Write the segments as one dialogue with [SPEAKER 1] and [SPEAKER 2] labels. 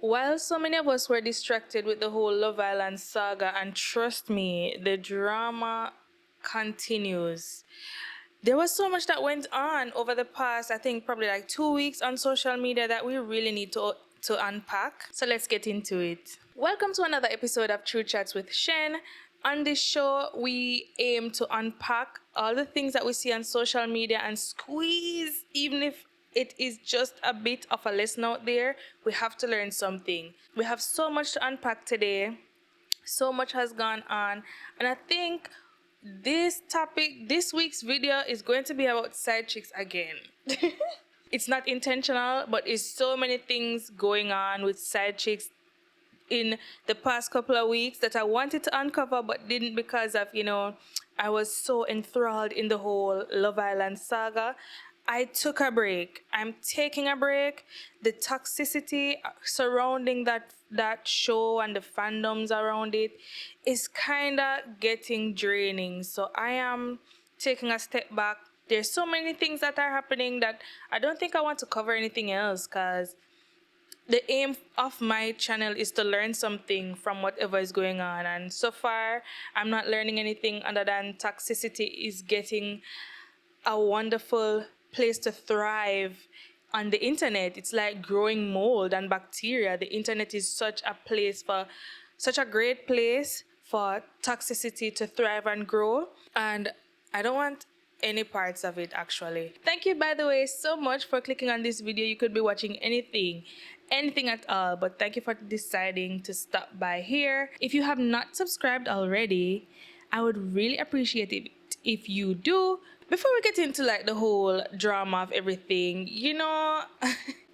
[SPEAKER 1] While so many of us were distracted with the whole Love Island saga, and trust me, the drama continues. There was so much that went on over the past, I think, probably like 2 weeks on social media that we really need to unpack. So let's get into it. Welcome to another episode of True Chats with Shen. On this show, we aim to unpack all the things that we see on social media and squeeze, even if it is just a bit of a lesson out there, we have to learn something. We have so much to unpack today. So much has gone on. And I think this week's video is going to be about side chicks again. It's not intentional, but it's so many things going on with side chicks in the past couple of weeks that I wanted to uncover but didn't because of, I was so enthralled in the whole Love Island saga. I took a break. I'm taking a break. The toxicity surrounding that show and the fandoms around it is kind of getting draining. So I am taking a step back. There's so many things that are happening that I don't think I want to cover anything else because the aim of my channel is to learn something from whatever is going on. And so far, I'm not learning anything other than toxicity is getting a wonderful place to thrive on the internet. It's like growing mold and bacteria. The internet is such a great place for toxicity to thrive and grow. And I don't want any parts of it actually. Thank you, by the way, so much for clicking on this video. You could be watching anything at all, but thank you for deciding to stop by here. If you have not subscribed already, I would really appreciate it if you do. Before we get into like the whole drama of everything,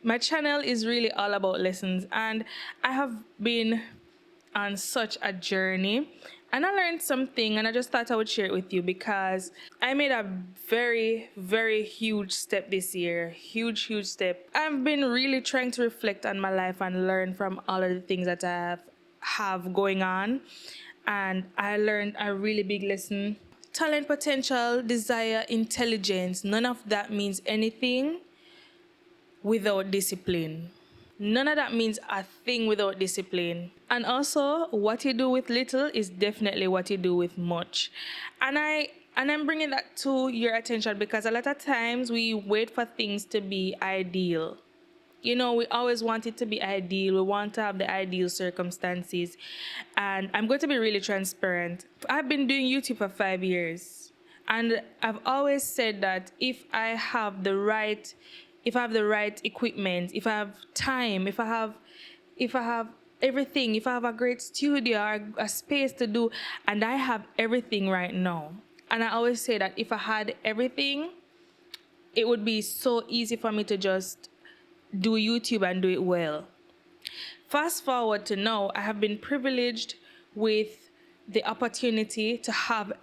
[SPEAKER 1] my channel is really all about lessons, and I have been on such a journey and I learned something, and I just thought I would share it with you because I made a very, very huge step this year. Huge step. I've been really trying to reflect on my life and learn from all of the things that I have going on. And I learned a really big lesson. Talent, potential, desire, intelligence, none of that means anything without discipline. None of that means a thing without discipline. And also, what you do with little is definitely what you do with much. And I'm bringing that to your attention because a lot of times we wait for things to be ideal. We always want it to be ideal. We want to have the ideal circumstances. And I'm going to be really transparent. I've been doing YouTube for 5 years. And I've always said that if I have the right equipment, if I have time, if I have everything, if I have a great studio or a space to do, and I have everything right now. And I always say that if I had everything, it would be so easy for me to just do YouTube and do it well. Fast forward to now, I have been privileged with the opportunity to have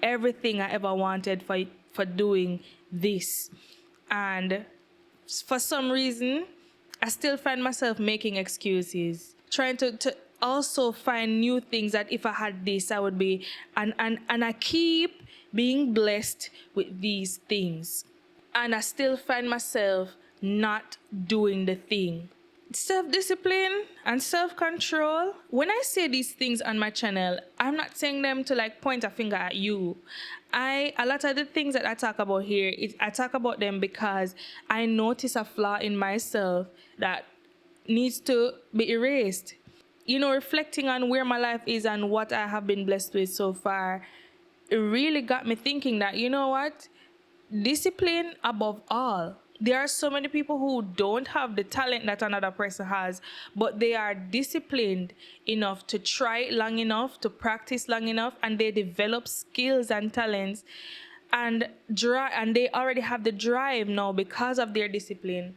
[SPEAKER 1] everything I ever wanted for doing this. And for some reason, I still find myself making excuses, trying to also find new things that if I had this, I would be. And I keep being blessed with these things. And I still find myself not doing the thing. Self-discipline and self-control. When I say these things on my channel, I'm not saying them to like point a finger at you. A lot of the things that I talk about here, I talk about them because I notice a flaw in myself that needs to be erased. Reflecting on where my life is and what I have been blessed with so far, it really got me thinking that, you know what? Discipline above all. There are so many people who don't have the talent that another person has, but they are disciplined enough to try long enough, to practice long enough, and they develop skills and talents, and they already have the drive now because of their discipline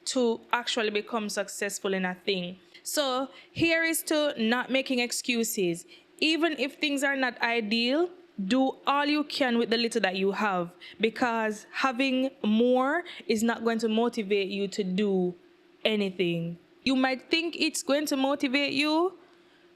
[SPEAKER 1] to actually become successful in a thing. So here is to not making excuses. Even if things are not ideal, do all you can with the little that you have, because having more is not going to motivate you to do anything. You might think it's going to motivate you,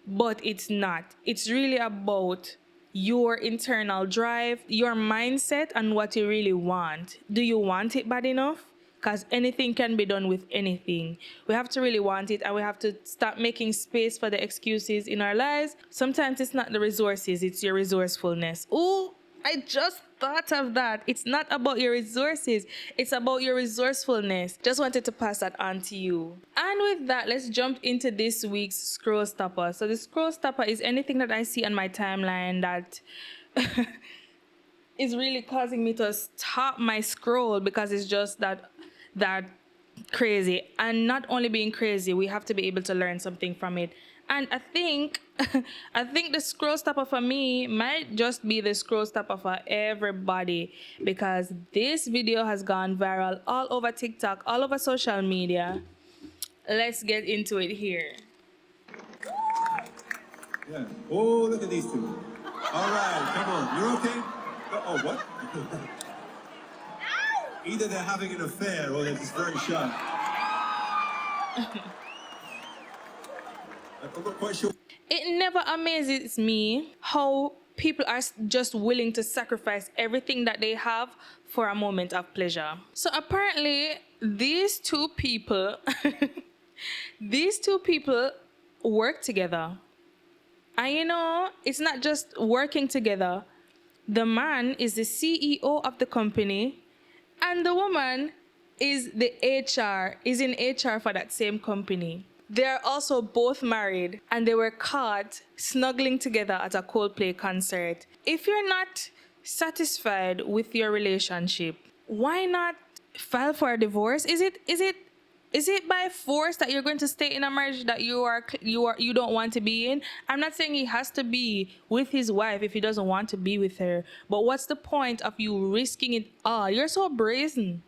[SPEAKER 1] but it's not. It's really about your internal drive, your mindset, and what you really want. Do you want it bad enough? because anything can be done with anything. We have to really want it, and we have to stop making space for the excuses in our lives. Sometimes it's not the resources, it's your resourcefulness. Ooh, I just thought of that. It's not about your resources, it's about your resourcefulness. Just wanted to pass that on to you. And with that, let's jump into this week's scroll stopper. So the scroll stopper is anything that I see on my timeline that is really causing me to stop my scroll, because it's just that crazy. And not only being crazy, we have to be able to learn something from it. And I think I think the scroll stopper for me might just be the scroll stopper for everybody, because this video has gone viral all over TikTok, all over social media. Let's get into it here.
[SPEAKER 2] Yeah. Oh, look at these two. All right, come on. You're okay? Oh, what? Either they're having an affair or they're just very shy. I'm not quite sure.
[SPEAKER 1] It never amazes me how people are just willing to sacrifice everything that they have for a moment of pleasure. So apparently, these two people, these two people work together. And you know, it's not just working together. The man is the CEO of the company, and the woman is the HR, is in HR for that same company. They are also both married, and they were caught snuggling together at a Coldplay concert. If you're not satisfied with your relationship, why not file for a divorce? Is it by force that you're going to stay in a marriage that you don't want to be in? I'm not saying he has to be with his wife if he doesn't want to be with her, but what's the point of you risking it all? You're so brazen.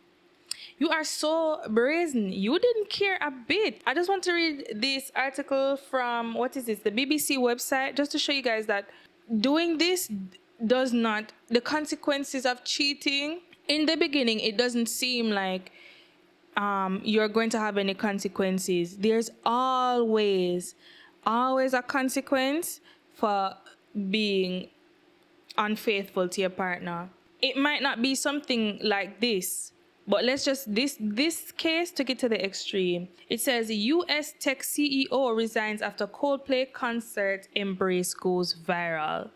[SPEAKER 1] You are so brazen. You didn't care a bit. I just want to read this article from, what is this, the BBC website, just to show you guys that doing this does not, the consequences of cheating, in the beginning, it doesn't seem like you're going to have any consequences. There's always a consequence for being unfaithful to your partner. It might not be something like this, but let's just, this case took it to the extreme. It says US tech CEO resigns after Coldplay concert embrace goes viral.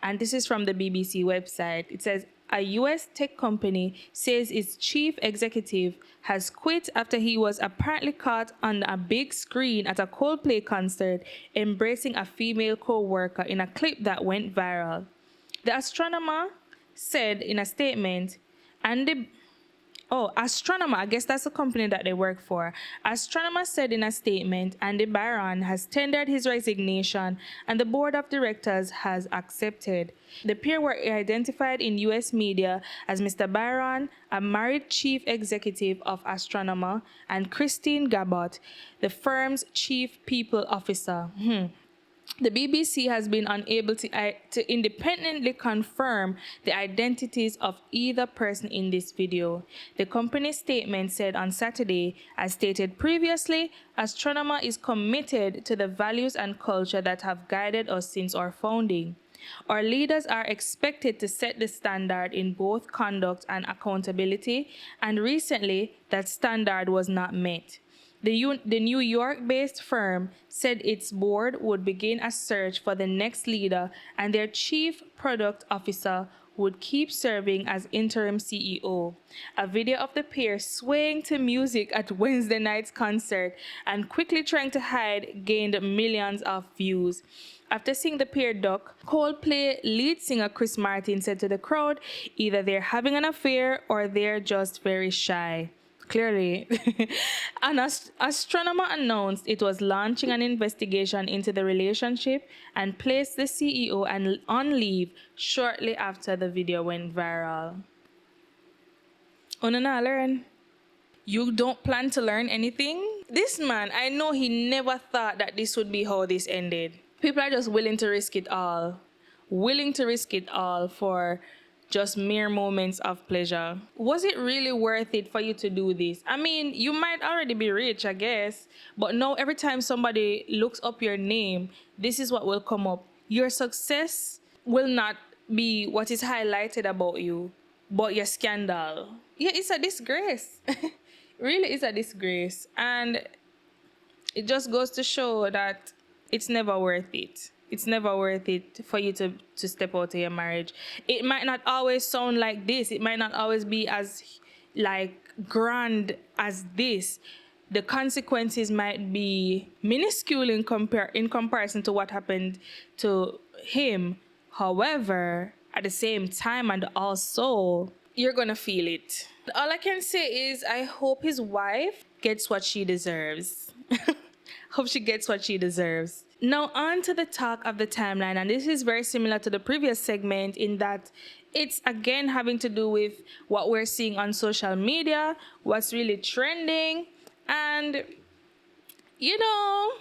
[SPEAKER 1] And this is from the BBC website. It says a US tech company says its chief executive has quit after he was apparently caught on a big screen at a Coldplay concert embracing a female co-worker in a clip that went viral. The astronomer said in a statement, Astronomer, I guess that's the company that they work for. Astronomer said in a statement, Andy Byron has tendered his resignation and the board of directors has accepted. The pair were identified in US media as Mr. Byron, a married chief executive of Astronomer, and Christine Gabot, the firm's chief people officer. The BBC has been unable to independently confirm the identities of either person in this video. The company's statement said on Saturday, as stated previously, Astronomer is committed to the values and culture that have guided us since our founding. Our leaders are expected to set the standard in both conduct and accountability, and recently that standard was not met. The New York-based firm said its board would begin a search for the next leader, and their chief product officer would keep serving as interim CEO. A video of the pair swaying to music at Wednesday night's concert and quickly trying to hide gained millions of views. After seeing the pair duck, Coldplay lead singer Chris Martin said to the crowd, either they're having an affair or they're just very shy. Clearly. An astronomer announced it was launching an investigation into the relationship and placed the CEO on leave shortly after the video went viral. Unana learn? You don't plan to learn anything? This man, I know he never thought that this would be how this ended. People are just willing to risk it all. Willing to risk it all for just mere moments of pleasure. Was it really worth it for you to do this? I mean, you might already be rich, I guess, but now every time somebody looks up your name, this is what will come up. Your success will not be what is highlighted about you, but your scandal. Yeah, it's a disgrace. really is a disgrace. And it just goes to show that it's never worth it. It's never worth it for you to step out of your marriage. It might not always sound like this. It might not always be as like grand as this. The consequences might be minuscule in comparison to what happened to him. However, at the same time and also, you're gonna feel it. All I can say is I hope his wife gets what she deserves. Hope she gets what she deserves. Now, on to the talk of the timeline, and this is very similar to the previous segment in that it's again having to do with what we're seeing on social media, what's really trending, and you know,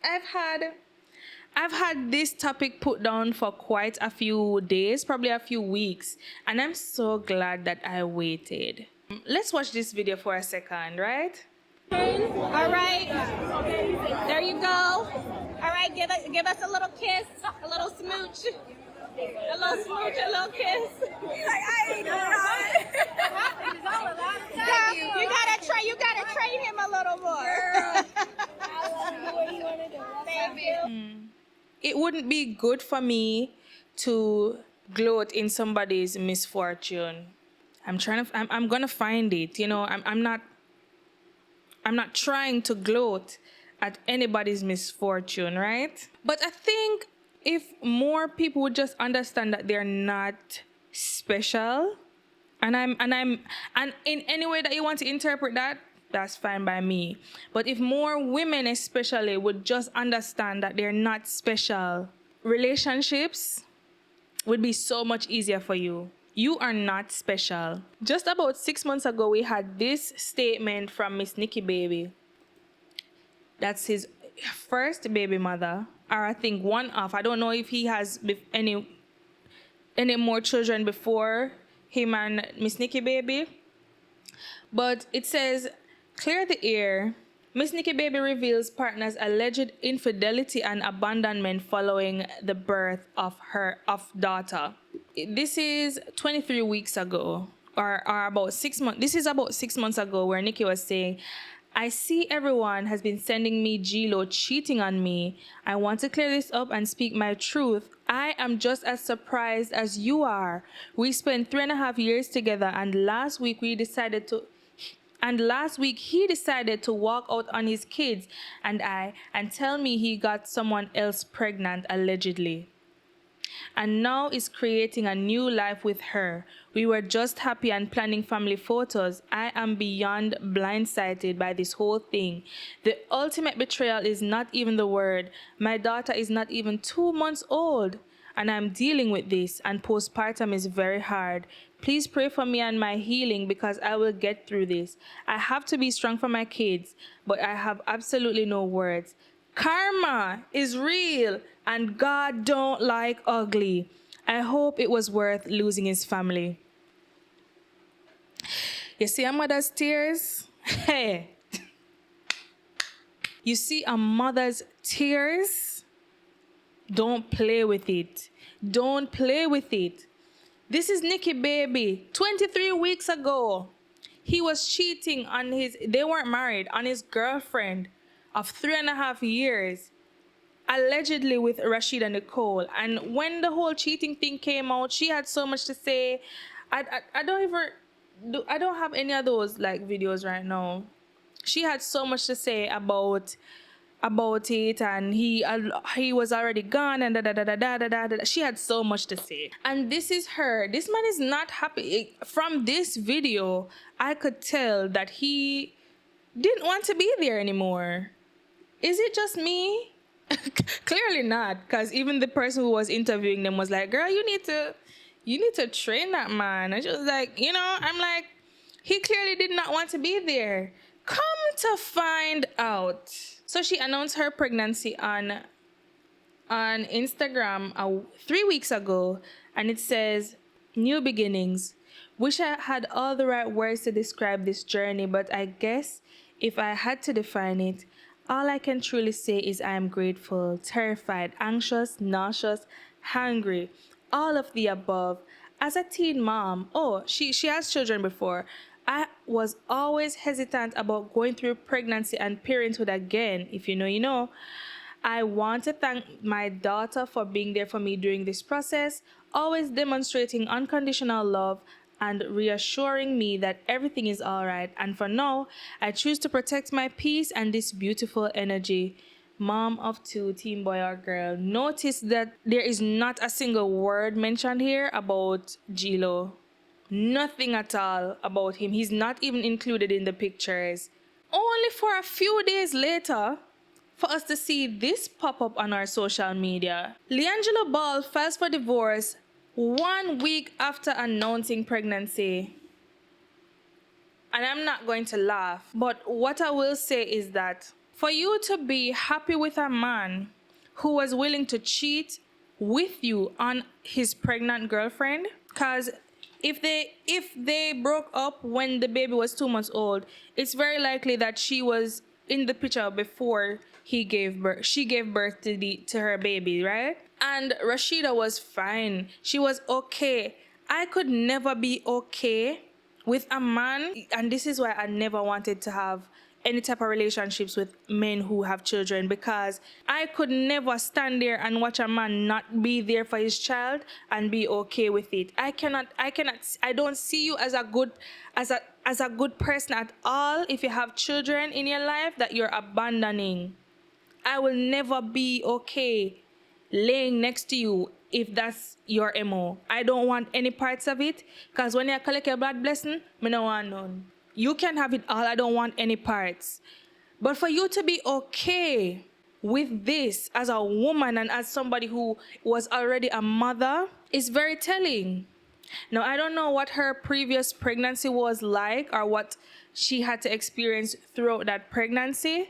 [SPEAKER 1] I've had this topic put down for quite a few days, probably a few weeks, and I'm so glad that I waited. Let's watch this video for a second, right?
[SPEAKER 3] All right, there you go. All right, give us a little kiss, a little smooch, a little kiss. He's like, I ain't doing all that. You gotta train him a little more. I love the way you wanna do it. Thank you.
[SPEAKER 1] It wouldn't be good for me to gloat in somebody's misfortune. I'm gonna find it. You know, I'm not trying to gloat at anybody's misfortune, right? But I think if more people would just understand that they're not special, and in any way that you want to interpret that, that's fine by me. But if more women especially would just understand that they're not special, relationships would be so much easier for you. You are not special. Just about 6 months ago, we had this statement from Miss Nikki Baby. That's his first baby mother, or I think one of. I don't know if he has any more children before him and Miss Nikki Baby. But it says, clear the air. Miss Nikki Baby reveals partner's alleged infidelity and abandonment following the birth of her daughter. This is 23 weeks ago, or about 6 months. This is about 6 months ago, where Nikki was saying, I see everyone has been sending me Gelo cheating on me. I want to clear this up and speak my truth. I am just as surprised as you are. We spent 3.5 years together, and last week he decided to walk out on his kids and tell me he got someone else pregnant, allegedly. And now is creating a new life with her. We were just happy and planning family photos. I am beyond blindsided by this whole thing. The ultimate betrayal is not even the word. My daughter is not even 2 months old, and I'm dealing with this, and postpartum is very hard. Please pray for me and my healing, because I will get through this. I have to be strong for my kids, but I have absolutely no words. Karma is real, and God don't like ugly. I hope it was worth losing his family. You see a mother's tears? Hey. You see a mother's tears? Don't play with it. Don't play with it. This is Nikki Baby. 23 weeks ago, he was cheating on they weren't married, on his girlfriend of 3.5 years, allegedly with Rashida Nicole. And when the whole cheating thing came out, she had so much to say. I don't have any of those like videos right now. She had so much to say about it, and he was already gone, and da. She had so much to say. And this is her. This man is not happy. From this video, I could tell that he didn't want to be there anymore. Is it just me? Clearly not, because even the person who was interviewing them was like, girl, you need to train that man. And she was like, I'm like, he clearly did not want to be there. Come to find out. So she announced her pregnancy on Instagram 3 weeks ago, and it says, new beginnings. Wish I had all the right words to describe this journey, but I guess if I had to define it, all I can truly say is I am grateful, terrified, anxious, nauseous, hungry, all of the above. As a teen mom, she has children before. I was always hesitant about going through pregnancy and parenthood again. If you know, you know. I want to thank my daughter for being there for me during this process, always demonstrating unconditional love and reassuring me that everything is all right. And for now, I choose to protect my peace and this beautiful energy. Mom of two, teen boy or girl. Notice that there is not a single word mentioned here about Gelo. Nothing at all about him. He's not even included in the pictures. Only for a few days later, for us to see this pop up on our social media. LiAngelo Ball files for divorce 1 week after announcing pregnancy. And I'm not going to laugh, but what I will say is that for you to be happy with a man who was willing to cheat with you on his pregnant girlfriend, because if they broke up when the baby was 2 months old, it's very likely that she was in the picture before he gave birth. She gave birth to her baby, right? And Rashida was fine. She was okay. I could never be okay with a man, and this is why I never wanted to have any type of relationships with men who have children, because I could never stand there and watch a man not be there for his child and be okay with it. I don't see you as a good person at all if you have children in your life that you're abandoning. I will never be okay laying next to you if that's your MO. I don't want any parts of it, because when you collect your blood blessing, me no want none. You can have it all, I don't want any parts. But for you to be okay with this as a woman and as somebody who was already a mother is very telling. Now, I don't know what her previous pregnancy was like or what she had to experience throughout that pregnancy,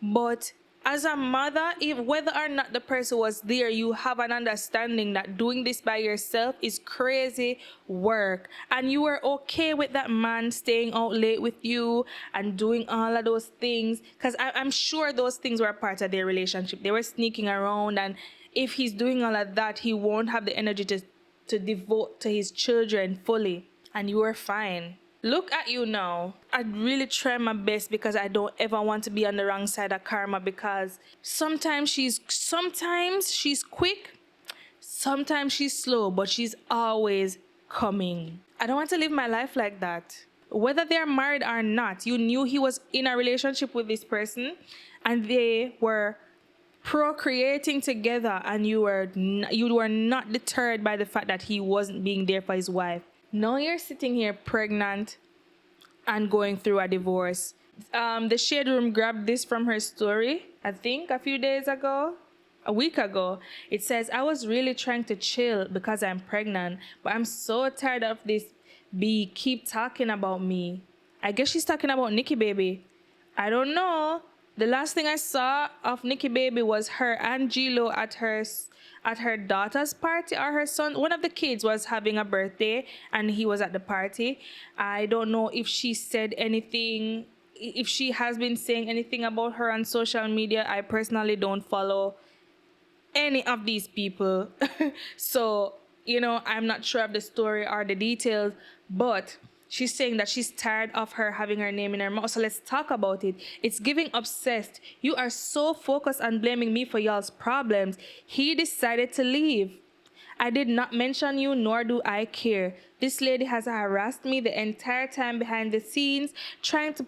[SPEAKER 1] but as a mother, whether or not the person was there, you have an understanding that doing this by yourself is crazy work. And you were okay with that man staying out late with you and doing all of those things, because I'm sure those things were part of their relationship. They were sneaking around, and if he's doing all of that, he won't have the energy to devote to his children fully. And you were fine. Look at you now. I really try my best because I don't ever want to be on the wrong side of karma, because sometimes she's quick, sometimes she's slow, but she's always coming. I don't want to live my life like that. Whether they're married or not, you knew he was in a relationship with this person and they were procreating together, and you were not deterred by the fact that he wasn't being there for his wife. Now you're sitting here pregnant and going through a divorce. The Shade Room grabbed this from her story, I think a week ago. It says, I was really trying to chill because I'm pregnant, but I'm so tired of this keep talking about me. I guess she's talking about Nikki Baby. I don't know. The last thing I saw of Nikki Baby was her and Gelo at her daughter's party, or her son. One of the kids was having a birthday and he was at the party. I don't know if she said anything, if she has been saying anything about her on social media. I personally don't follow any of these people. So, I'm not sure of the story or the details, but she's saying that she's tired of her having her name in her mouth. So let's talk about it. It's giving obsessed. You are so focused on blaming me for y'all's problems. He decided to leave. I did not mention you, nor do I care. This lady has harassed me the entire time behind the scenes, trying to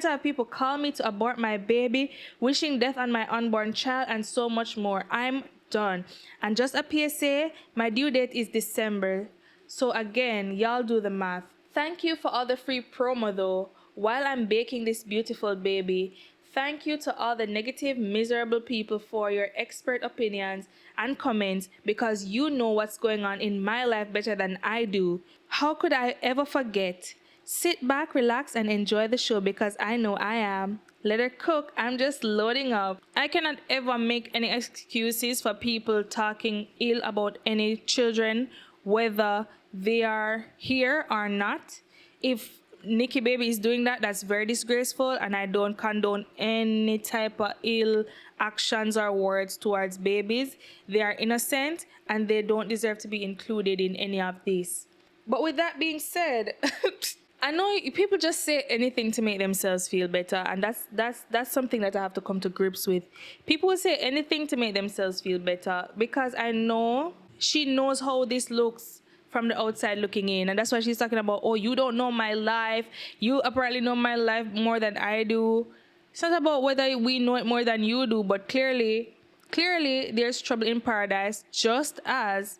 [SPEAKER 1] have people call me to abort my baby, wishing death on my unborn child, and so much more. I'm done. And just a PSA, my due date is December. So again, y'all do the math. Thank you for all the free promo though, while I'm baking this beautiful baby. Thank you to all the negative, miserable people for your expert opinions and comments, because you know what's going on in my life better than I do. How could I ever forget? Sit back, relax, and enjoy the show, because I know I am. Let her cook. I'm just loading up. I cannot ever make any excuses for people talking ill about any children, whether they are here or not. If Nikki Baby is doing that, that's very disgraceful, and I don't condone any type of ill actions or words towards babies. They are innocent and they don't deserve to be included in any of this. But with that being said, I know people just say anything to make themselves feel better, and that's something that I have to come to grips with. People will say anything to make themselves feel better because I know she knows how this looks from the outside looking in, and that's why she's talking about, oh, you don't know my life. You apparently know my life more than I do. It's not about whether we know it more than you do, but clearly there's trouble in paradise just as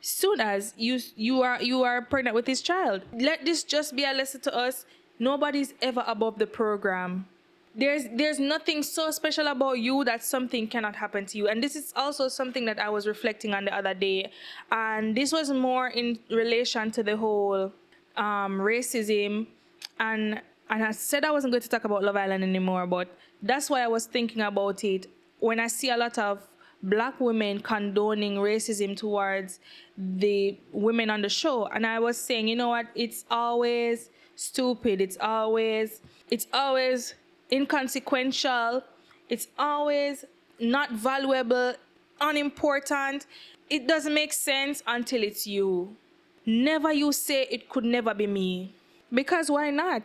[SPEAKER 1] soon as you are pregnant with this child. Let this just be a lesson to us. Nobody's ever above the program. There's nothing so special about you that something cannot happen to you. And this is also something that I was reflecting on the other day, and this was more in relation to the whole racism. And I said I wasn't going to talk about Love Island anymore, but that's why I was thinking about it when I see a lot of black women condoning racism towards the women on the show. And I was saying, you know what, it's always stupid, it's always inconsequential, it's always not valuable, unimportant. It doesn't make sense until it's you. Never you say it could never be me, because why not?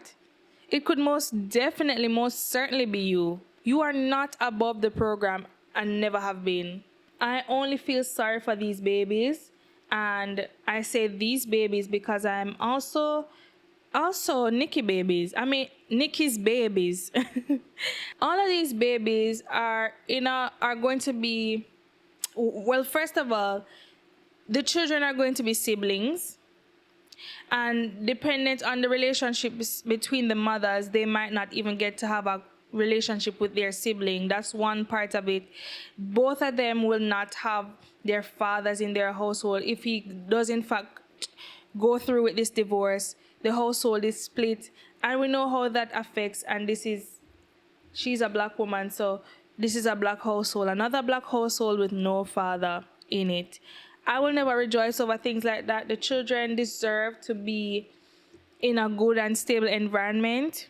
[SPEAKER 1] It could most definitely, most certainly be you. You are not above the program and never have been. I only feel sorry for these babies. And I say these babies because I'm also Nikki babies. I mean, Nikki's babies. All of these babies are going to be, well, first of all, the children are going to be siblings. And dependent on the relationships between the mothers, they might not even get to have a relationship with their sibling. That's one part of it. Both of them will not have their fathers in their household. If he does in fact go through with this divorce, the household is split, and we know how that affects. And she's a black woman, so this is a black household, another black household with no father in it. I will never rejoice over things like that. The children deserve to be in a good and stable environment.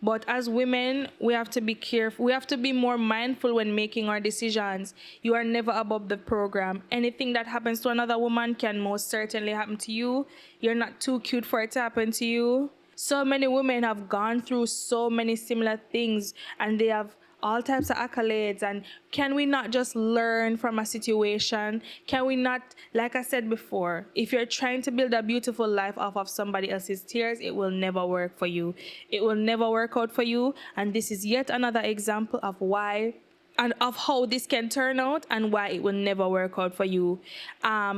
[SPEAKER 1] But as women, we have to be careful. We have to be more mindful when making our decisions. You are never above the program. Anything that happens to another woman can most certainly happen to you. You're not too cute for it to happen to you. So many women have gone through so many similar things, and they have all types of accolades. And can we not just learn from a situation? Can we not, like I said before, if you're trying to build a beautiful life off of somebody else's tears, it will never work for you. It will never work out for you. And this is yet another example of why and of how this can turn out and why it will never work out for you.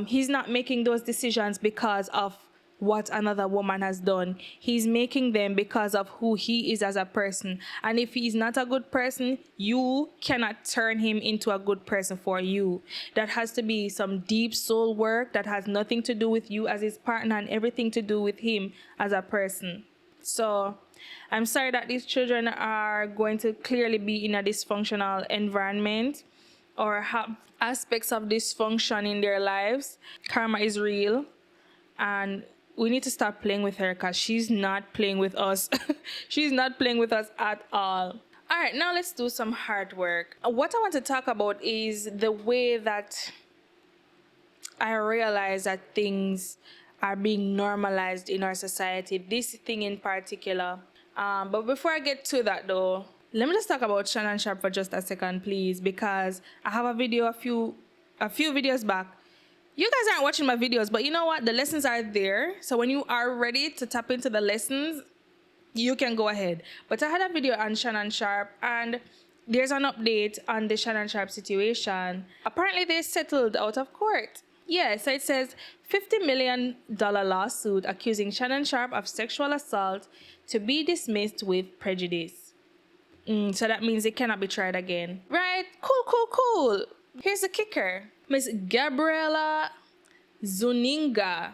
[SPEAKER 1] He's not making those decisions because of what another woman has done. He's making them because of who he is as a person. And if he's not a good person, you cannot turn him into a good person for you. That has to be some deep soul work that has nothing to do with you as his partner and everything to do with him as a person. So I'm sorry that these children are going to clearly be in a dysfunctional environment or have aspects of dysfunction in their lives. Karma is real, and we need to stop playing with her because she's not playing with us. She's not playing with us at all. All right, now let's do some hard work. What I want to talk about is the way that I realize that things are being normalized in our society, this thing in particular. But before I get to that though, let me just talk about Shannon Sharpe for just a second, please, because I have a video a few videos back. You guys aren't watching my videos, but you know what? The lessons are there. So when you are ready to tap into the lessons, you can go ahead. But I had a video on Shannon Sharpe, and there's an update on the Shannon Sharpe situation. Apparently, they settled out of court. Yeah, so it says $50 million lawsuit accusing Shannon Sharpe of sexual assault to be dismissed with prejudice. So that means it cannot be tried again. Right? Cool. Here's the kicker. Miss Gabriela Zuninga.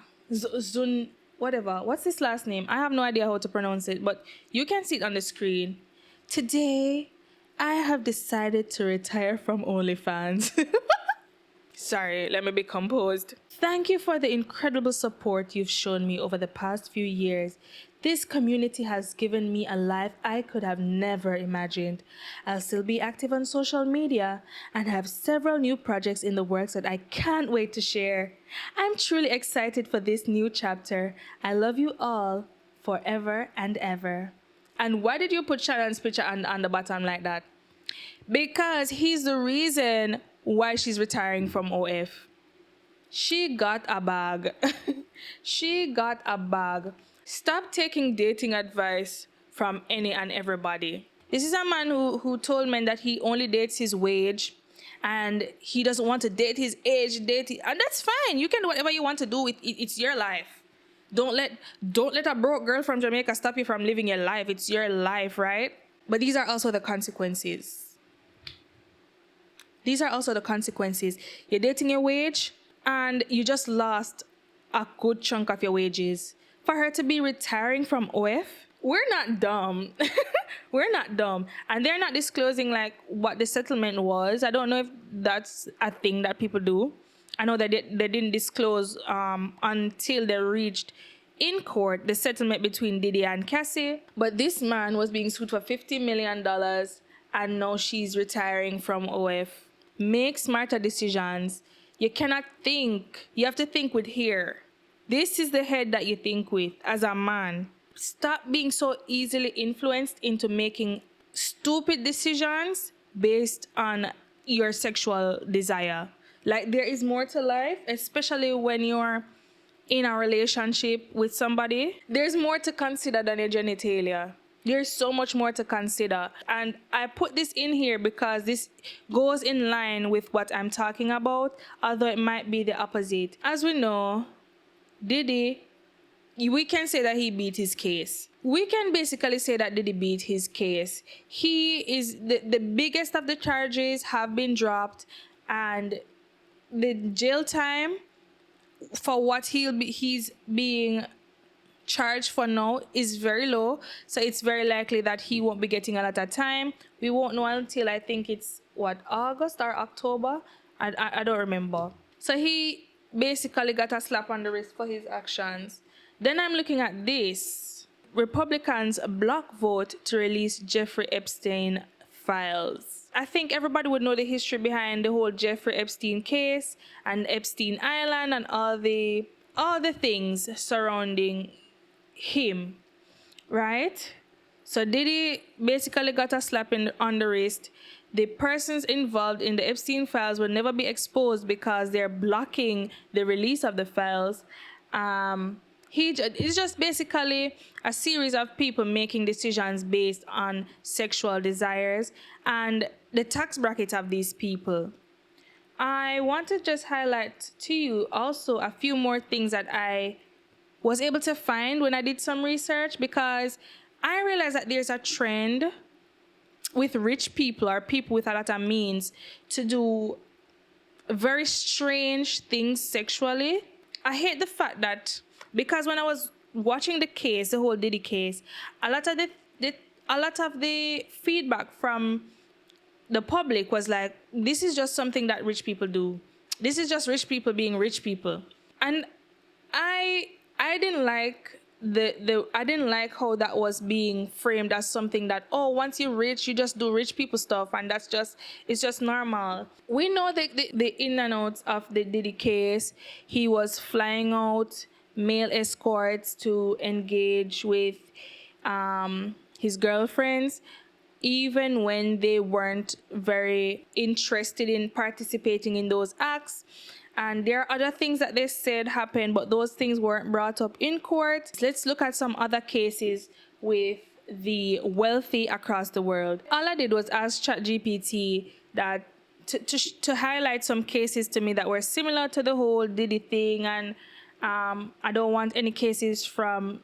[SPEAKER 1] Whatever. What's this last name? I have no idea how to pronounce it, but you can see it on the screen. Today, I have decided to retire from OnlyFans. Sorry, let me be composed. Thank you for the incredible support you've shown me over the past few years. This community has given me a life I could have never imagined. I'll still be active on social media and have several new projects in the works that I can't wait to share. I'm truly excited for this new chapter. I love you all. forever and ever. And why did you put Shannon's picture on the bottom like that? Because he's the reason why she's retiring from OF. She got a bag. She got a bag. Stop taking dating advice from any and everybody. This is a man who told men that he only dates his wage and he doesn't want to date his age, and that's fine. You can do whatever you want to do. It's your life. Don't let a broke girl from Jamaica stop you from living your life. It's your life, right? But these are also the consequences. These are also the consequences. You're dating your wage and you just lost a good chunk of your wages. For her to be retiring from OF, we're not dumb. We're not dumb. And they're not disclosing like what the settlement was. I don't know if that's a thing that people do. I know that they didn't disclose until they reached in court the settlement between Diddy and Cassie. But this man was being sued for $50 million and now she's retiring from OF. Make smarter decisions. You cannot think. You have to think with here. This is the head that you think with as a man. Stop being so easily influenced into making stupid decisions based on your sexual desire. Like, there is more to life, especially when you're in a relationship with somebody. There's more to consider than your genitalia. There's so much more to consider. And I put this in here because this goes in line with what I'm talking about, although it might be the opposite. As we know, Diddy, we can say that he beat his case. We can basically say that Diddy beat his case. He is the biggest of the charges have been dropped, and the jail time for what he's being charged for now is very low. So it's very likely that he won't be getting a lot of time. We won't know until I think it's August or October. I don't remember. So he basically got a slap on the wrist for his actions. Then I'm looking at this. Republicans block vote to release Jeffrey Epstein files. I think everybody would know the history behind the whole Jeffrey Epstein case and Epstein Island and all the things surrounding him, right? So Diddy basically got a slap on the wrist. The persons involved in the Epstein files will never be exposed because they're blocking the release of the files. It's just basically a series of people making decisions based on sexual desires and the tax bracket of these people. I want to just highlight to you also a few more things that I was able to find when I did some research, because I realized that there's a trend with rich people or people with a lot of means to do very strange things sexually. I hate the fact that, because when I was watching the case, the whole Diddy case, a lot of the feedback from the public was like, this is just something that rich people do. This is just rich people being rich people. And I didn't like I didn't like how that was being framed as something that, oh, once you're rich, you just do rich people stuff, and it's just normal. We know the in and outs of the Diddy case. He was flying out male escorts to engage with his girlfriends, even when they weren't very interested in participating in those acts. And there are other things that they said happened, but those things weren't brought up in court. Let's look at some other cases with the wealthy across the world. All I did was ask ChatGPT that to highlight some cases to me that were similar to the whole Diddy thing, and I don't want any cases from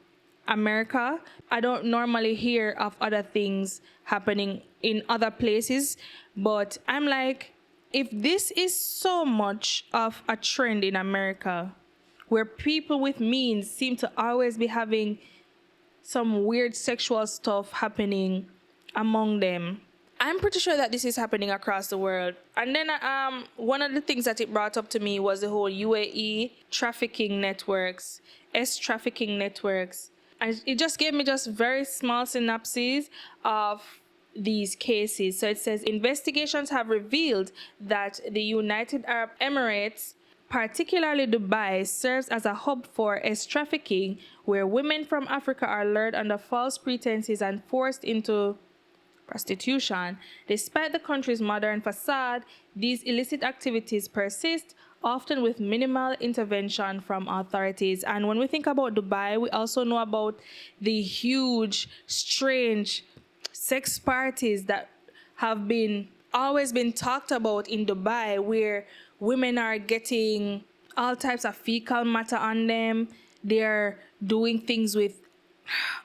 [SPEAKER 1] America. I don't normally hear of other things happening in other places, but I'm like, if this is so much of a trend in America, where people with means seem to always be having some weird sexual stuff happening among them, I'm pretty sure that this is happening across the world. And then one of the things that it brought up to me was the whole UAE trafficking networks, trafficking networks. And it just gave me just very small synopses of these cases. So it says investigations have revealed that the United Arab Emirates Particularly Dubai serves as a hub for sex trafficking, where women from Africa are lured under false pretenses and forced into prostitution. Despite the country's modern facade, these illicit activities persist, often with minimal intervention from authorities. And when we think about Dubai, we also know about the huge, strange sex parties that have been always been talked about in Dubai, where women are getting all types of fecal matter on them. They're doing things with,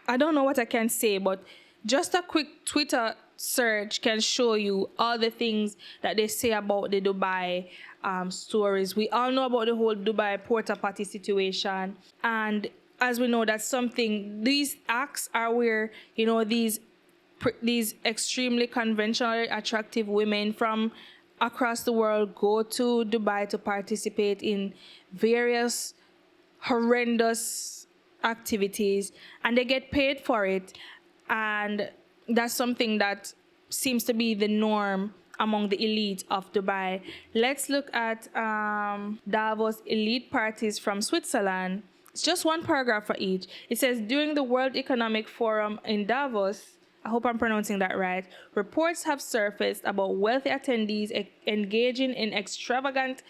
[SPEAKER 1] I don't know what I can say, but just a quick Twitter search can show you all the things that they say about the Dubai stories. We all know about the whole Dubai porta potty situation. And as we know, that's something, these acts are where, these extremely conventionally attractive women from across the world go to Dubai to participate in various horrendous activities, and they get paid for it. And that's something that seems to be the norm among the elite of Dubai. Let's look at Davos elite parties from Switzerland. It's just one paragraph for each. It says, during the World Economic Forum in Davos, I hope I'm pronouncing that right, reports have surfaced about wealthy attendees engaging in extravagant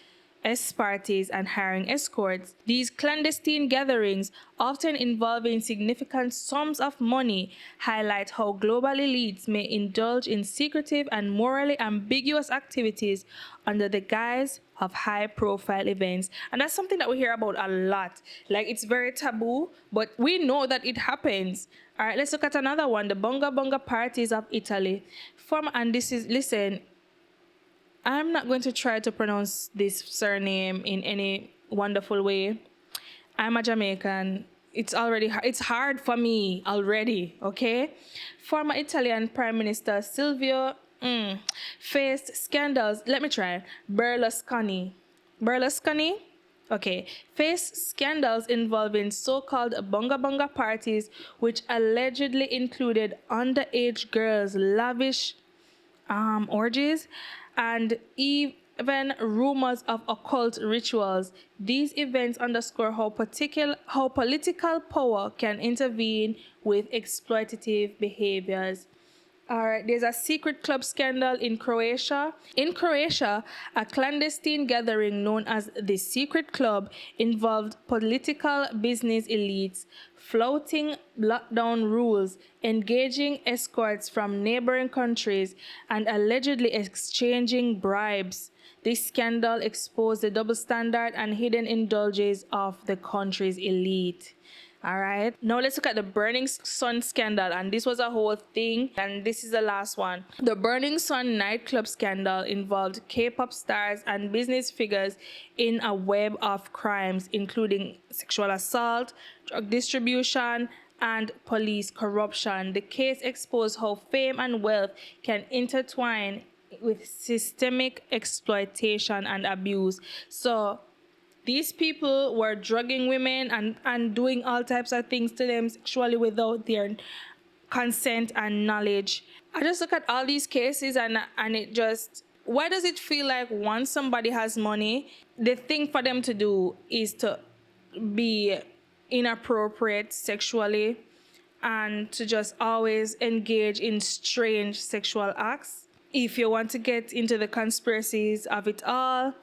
[SPEAKER 1] parties and hiring escorts. These clandestine gatherings, often involving significant sums of money, highlight how global elites may indulge in secretive and morally ambiguous activities under the guise of high-profile events. And that's something that we hear about a lot. Like, it's very taboo, but we know that it happens. All right, let's look at another one, the Bunga Bunga parties of Italy. And this is, listen, I'm not going to try to pronounce this surname in any wonderful way. I'm a Jamaican. It's hard for me already, okay? Former Italian Prime Minister Silvio faced scandals. Let me try. Berlusconi. Okay. Faced scandals involving so-called bunga bunga parties, which allegedly included underage girls' lavish orgies, and even rumors of occult rituals. These events underscore how political power can intervene with exploitative behaviors. All right, there's a secret club scandal in Croatia. In Croatia, a clandestine gathering known as the Secret Club involved political business elites flouting lockdown rules, engaging escorts from neighboring countries, and allegedly exchanging bribes. This scandal exposed the double standard and hidden indulgences of the country's elite. All right. Now let's look at the Burning Sun scandal. And this was a whole thing. And this is the last one. The Burning Sun nightclub scandal involved K-pop stars and business figures in a web of crimes, including sexual assault, drug distribution, and police corruption. The case exposed how fame and wealth can intertwine with systemic exploitation and abuse. So these people were drugging women and doing all types of things to them sexually without their consent and knowledge. I just look at all these cases and it just, why does it feel like once somebody has money, the thing for them to do is to be inappropriate sexually and to just always engage in strange sexual acts? If you want to get into the conspiracies of it all,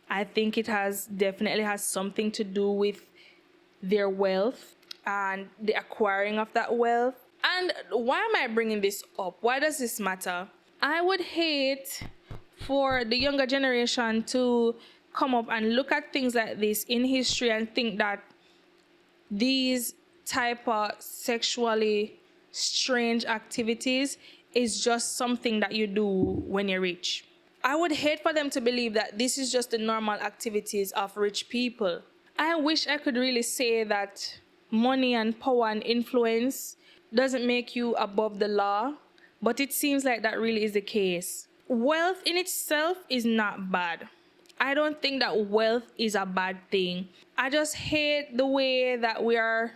[SPEAKER 1] I think it definitely has something to do with their wealth and the acquiring of that wealth. And why am I bringing this up? Why does this matter? I would hate for the younger generation to come up and look at things like this in history and think that these type of sexually strange activities is just something that you do when you're rich. I would hate for them to believe that this is just the normal activities of rich people. I wish I could really say that money and power and influence doesn't make you above the law, but it seems like that really is the case. Wealth in itself is not bad. I don't think that wealth is a bad thing. I just hate the way that we are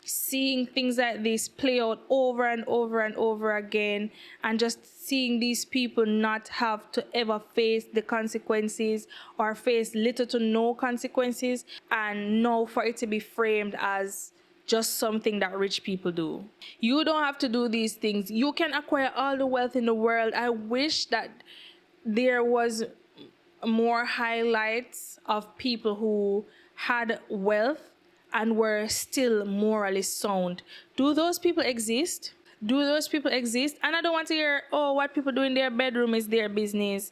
[SPEAKER 1] seeing things like this play out over and over and over again, and just seeing these people not have to ever face the consequences or face little to no consequences, and now for it to be framed as just something that rich people do. You don't have to do these things. You can acquire all the wealth in the world. I wish that there was more highlights of people who had wealth and were still morally sound. Do those people exist? Do those people exist? And I don't want to hear, oh, what people do in their bedroom is their business.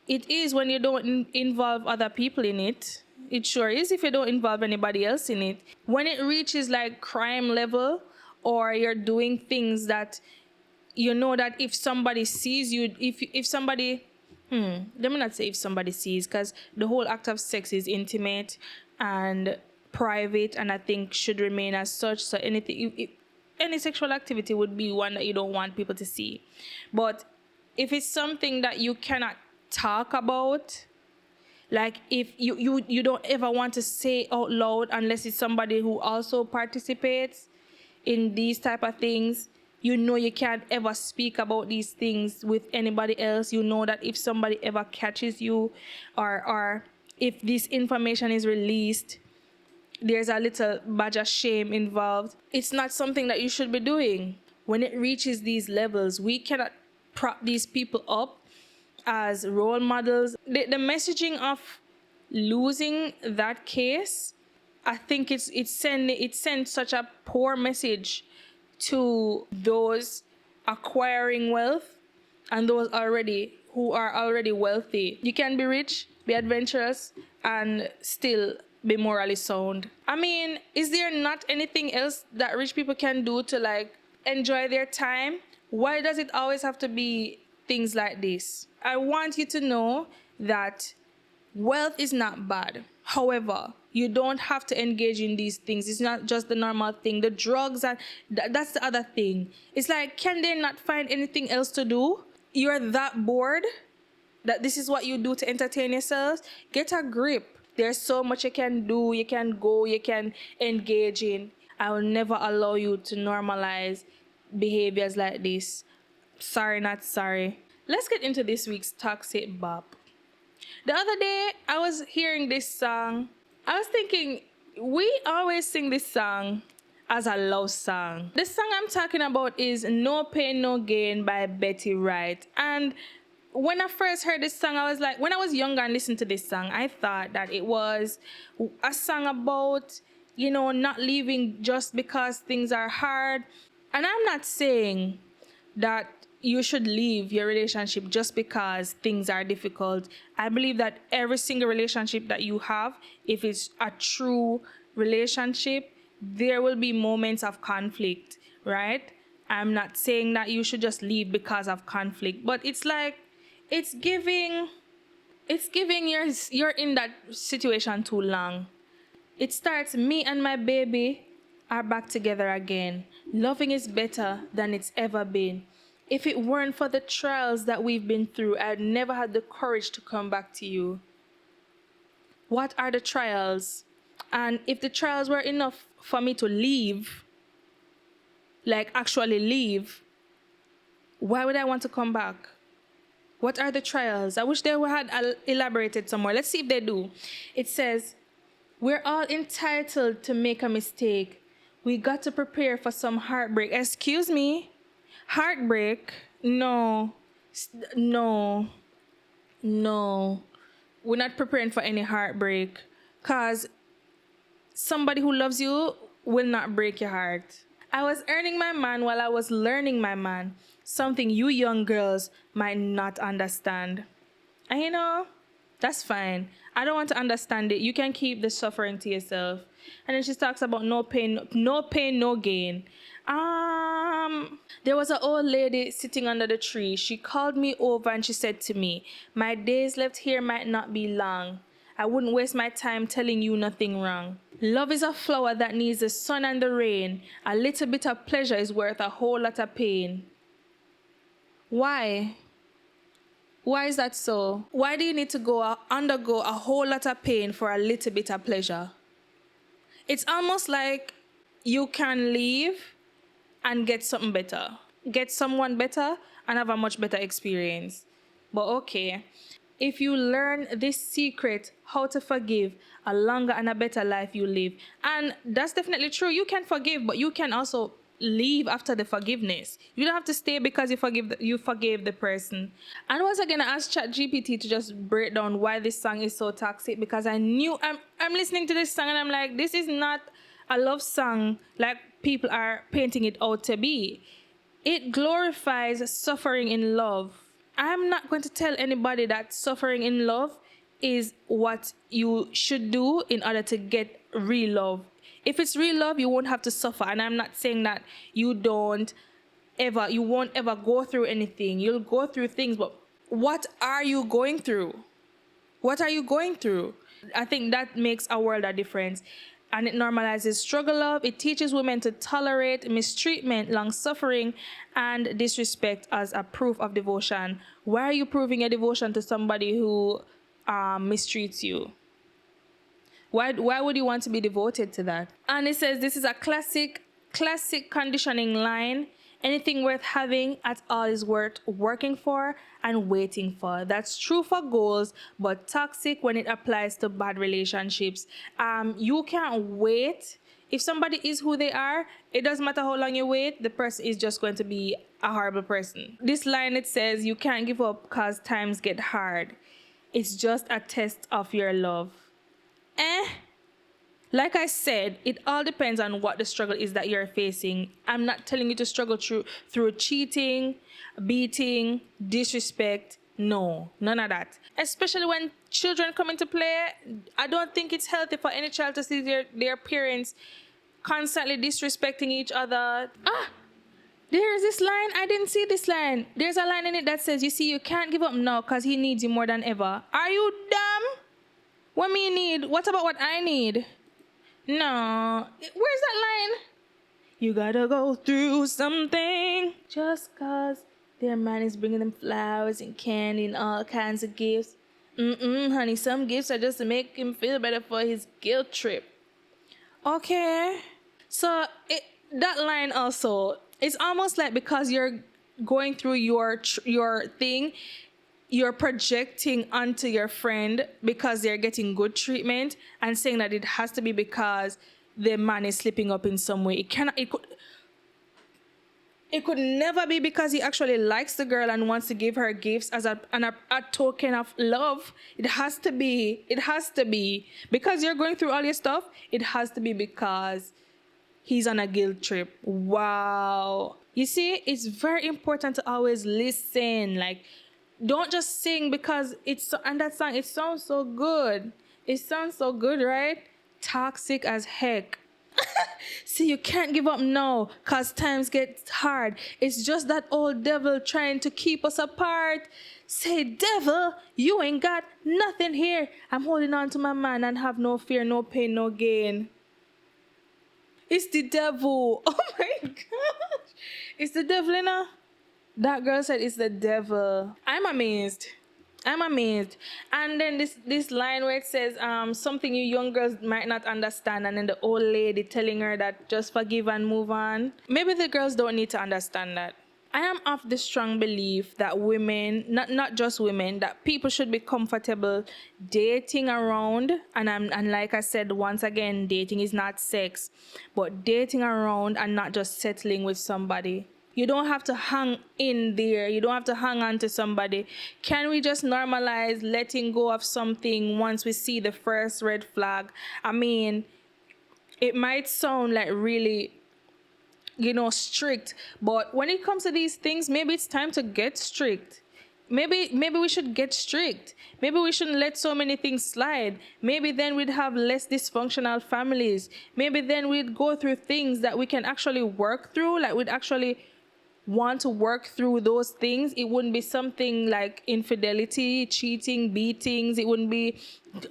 [SPEAKER 1] It is when you don't involve other people in it. It sure is if you don't involve anybody else in it. When it reaches like crime level, or you're doing things that you know that if somebody sees you, if somebody, let me not say if somebody sees, because the whole act of sex is intimate and private, and I think should remain as such. So anything, any sexual activity would be one that you don't want people to see. But if it's something that you cannot talk about, like if you don't ever want to say out loud unless it's somebody who also participates in these type of things, you know you can't ever speak about these things with anybody else. You know that if somebody ever catches you, or if this information is released, there's a little badge of shame involved. It's not something that you should be doing. When it reaches these levels, we cannot prop these people up as role models. The messaging of losing that case, I think it sends such a poor message to those acquiring wealth and those who are already wealthy. You can be rich, be adventurous, and still be morally sound. I mean, is there not anything else that rich people can do to like enjoy their time? Why does it always have to be things like this? I want you to know that wealth is not bad. However, you don't have to engage in these things. It's not just the normal thing. The drugs, and that's the other thing. It's like, can they not find anything else to do? You're that bored that this is what you do to entertain yourselves? Get a grip. There's so much you can do. You can go, you can engage in. I will never allow you to normalize behaviors like this. Sorry, not sorry. Let's get into this week's Toxic Bop. The other day, I was hearing this song. I was thinking, we always sing this song as a love song. The song I'm talking about is No Pain, No Gain by Betty Wright. And when I first heard this song, I was like, when I was younger and listened to this song, I thought that it was a song about, not leaving just because things are hard. And I'm not saying that you should leave your relationship just because things are difficult. I believe that every single relationship that you have, if it's a true relationship, there will be moments of conflict, right? I'm not saying that you should just leave because of conflict, but it's like, it's giving you're in that situation too long. It starts, me and my baby are back together again. Loving is better than it's ever been. If it weren't for the trials that we've been through, I'd never had the courage to come back to you. What are the trials? And if the trials were enough for me to leave, like actually leave, why would I want to come back? What are the trials? I wish they had elaborated somewhere. Let's see if they do. It says, we're all entitled to make a mistake. We got to prepare for some heartbreak. Excuse me? Heartbreak? No. No. We're not preparing for any heartbreak. Because somebody who loves you will not break your heart. I was earning my man while I was learning my man. Something you young girls might not understand. And that's fine. I don't want to understand it. You can keep the suffering to yourself. And then she talks about no pain, no gain. There was an old lady sitting under the tree. She called me over and she said to me, my days left here might not be long. I wouldn't waste my time telling you nothing wrong. Love is a flower that needs the sun and the rain. A little bit of pleasure is worth a whole lot of pain. Why? Why is that so? Why do you need to undergo a whole lot of pain for a little bit of pleasure? It's almost like you can leave and get something better, get someone better, and have a much better experience. But okay, if you learn this secret, how to forgive, a longer and a better life you live. And that's definitely true. You can forgive, but you can also leave after the forgiveness. You don't have to stay because you forgave the person. And once again, I asked ChatGPT to just break down why this song is so toxic, because I knew I'm listening to this song and I'm like, this is not a love song like people are painting it out to be. It glorifies suffering in love. I'm not going to tell anybody that suffering in love is what you should do in order to get real love. If it's real love, you won't have to suffer. And I'm not saying that you won't ever go through anything. You'll go through things, but what are you going through? What are you going through? I think that makes a world of difference. And it normalizes struggle love. It teaches women to tolerate mistreatment, long suffering, and disrespect as a proof of devotion. Why are you proving your devotion to somebody who mistreats you? Why would you want to be devoted to that? And it says this is a classic conditioning line. Anything worth having at all is worth working for and waiting for. That's true for goals, but toxic when it applies to bad relationships. You can't wait. If somebody is who they are, it doesn't matter how long you wait, the person is just going to be a horrible person. This line, it says, you can't give up because times get hard. It's just a test of your love. Like I said, it all depends on what the struggle is that you're facing. I'm not telling you to struggle through cheating, beating, disrespect. No, none of that. Especially when children come into play, I don't think it's healthy for any child to see their parents constantly disrespecting each other. There's this line. I didn't see this line. There's a line in it that says, you see, you can't give up now because he needs you more than ever. Are you dumb? What me need? What about what I need? No. Where's that line? You gotta go through something just cause their man is bringing them flowers and candy and all kinds of gifts. Honey, some gifts are just to make him feel better for his guilt trip. Okay. So that line also, it's almost like because you're going through your thing, you're projecting onto your friend because they're getting good treatment and saying that it has to be because the man is slipping up in some way. It could never be because he actually likes the girl and wants to give her gifts as a token of love. It has to be because you're going through all your stuff. It has to be because he's on a guilt trip. Wow. You see, it's very important to always listen. Like, don't just sing because and that song, it sounds so good. It sounds so good, right? Toxic as heck. See, you can't give up now because times get hard. It's just that old devil trying to keep us apart. Say, devil, you ain't got nothing here. I'm holding on to my man and have no fear, no pain, no gain. It's the devil. Oh my gosh. It's the devil, you know? That girl said it's the devil. I'm amazed. And then this line where it says something you young girls might not understand, and then the old lady telling her that just forgive and move on. Maybe the girls don't need to understand that. I am of the strong belief that women, not just women, that people should be comfortable dating around. And like I said, once again, dating is not sex, but dating around and not just settling with somebody. You don't have to hang in there. You don't have to hang on to somebody. Can we just normalize letting go of something once we see the first red flag? I mean, it might sound like really, strict, but when it comes to these things, maybe it's time to get strict. Maybe we should get strict. Maybe we shouldn't let so many things slide. Maybe then we'd have less dysfunctional families. Maybe then we'd go through things that we can actually work through, like we'd actually want to work through those things. It wouldn't be something like infidelity, cheating, beatings. It wouldn't be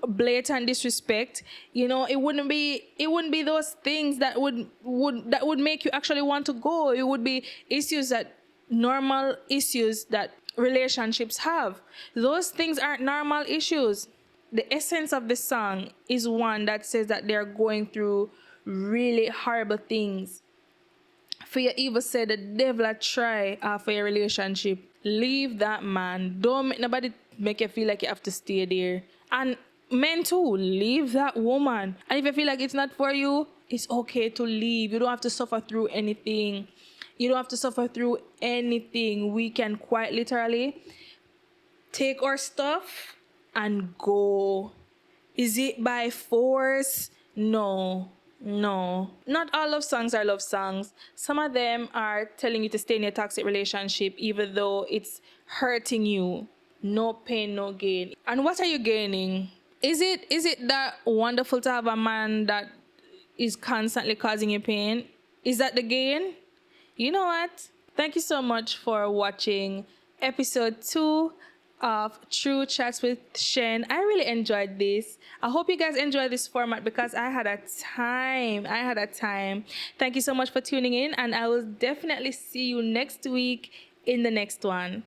[SPEAKER 1] blatant disrespect. It wouldn't be those things that would make you actually want to go. It would be normal issues that relationships have. Those things aren't normal issues. The essence of the song is one that says that they're going through really horrible things. For you even say the devil a try for your relationship, leave that man. Don't make nobody make you feel like you have to stay there. And men too, leave that woman. And if you feel like it's not for you, it's okay to leave. You don't have to suffer through anything. You don't have to suffer through anything. We can quite literally take our stuff and go. Is it by force? No. No. Not all love songs are love songs. Some of them are telling you to stay in your toxic relationship even though it's hurting you. No pain, no gain. And what are you gaining? Is it that wonderful to have a man that is constantly causing you pain? Is that the gain? You know what? Thank you so much for watching episode 2 of True Chats with Shen. I really enjoyed this. I hope you guys enjoyed this format because I had a time. Thank you so much for tuning in, and I will definitely see you next week in the next one.